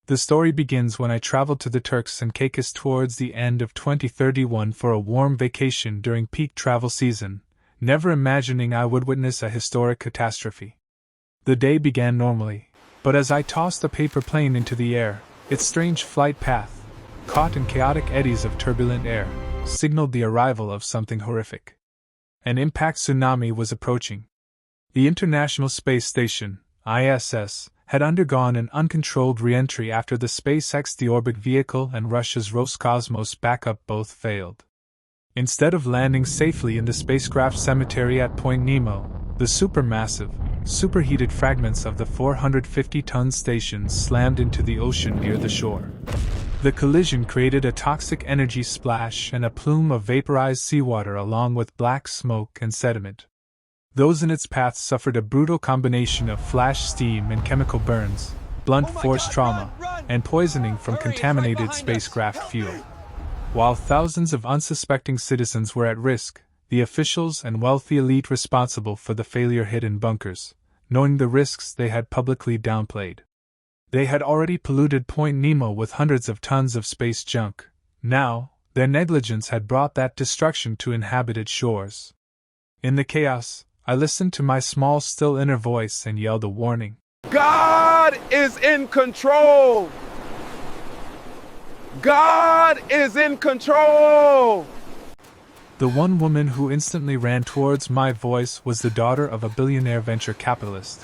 The story begins when I traveled to the Turks and Caicos towards the end of 2031 for a warm vacation during peak travel season, never imagining I would witness a historic catastrophe. The day began normally, but as I tossed the paper plane into the air, its strange flight path, caught in chaotic eddies of turbulent air, signaled the arrival of something horrific. An impact tsunami was approaching. The International Space Station, ISS, had undergone an uncontrolled re-entry after the SpaceX deorbit vehicle and Russia's Roscosmos backup both failed. Instead of landing safely in the spacecraft cemetery at Point Nemo, the supermassive, superheated fragments of the 450-ton station slammed into the ocean near the shore. The collision created a toxic energy splash and a plume of vaporized seawater along with black smoke and sediment. Those in its path suffered a brutal combination of flash steam and chemical burns, blunt force trauma, and poisoning from contaminated spacecraft fuel. While thousands of unsuspecting citizens were at risk, the officials and wealthy elite responsible for the failure hid in bunkers, knowing the risks they had publicly downplayed. They had already polluted Point Nemo with hundreds of tons of space junk. Now, their negligence had brought that destruction to inhabited shores. In the chaos, I listened to my small, still inner voice and yelled a warning. God is in control! God is in control! The one woman who instantly ran towards my voice was the daughter of a billionaire venture capitalist.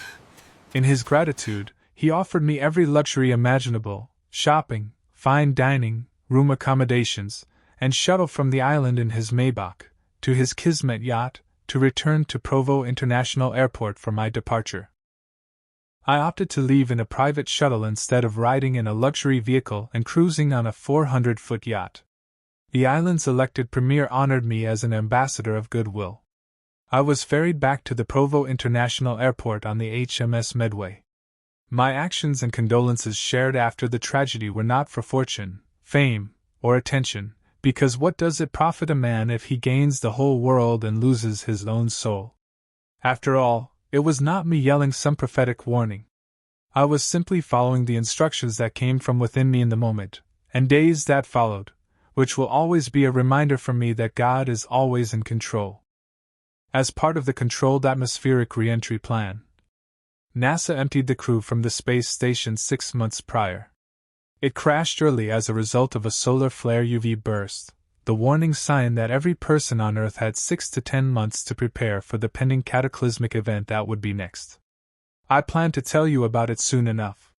In his gratitude, he offered me every luxury imaginable: shopping, fine dining, room accommodations, and shuttle from the island in his Maybach to his Kismet yacht to return to Provo International Airport for my departure. I opted to leave in a private shuttle instead of riding in a luxury vehicle and cruising on a 400-foot yacht. The island's elected premier honored me as an ambassador of goodwill. I was ferried back to the Provo International Airport on the HMS Medway. My actions and condolences shared after the tragedy were not for fortune, fame, or attention, because what does it profit a man if he gains the whole world and loses his own soul? After all, it was not me yelling some prophetic warning. I was simply following the instructions that came from within me in the moment, and days that followed, which will always be a reminder for me that God is always in control. As part of the controlled atmospheric re-entry plan, NASA emptied the crew from the space station 6 months prior. It crashed early as a result of a solar flare UV burst, the warning sign that every person on Earth had 6 to 10 months to prepare for the pending cataclysmic event that would be next. I plan to tell you about it soon enough.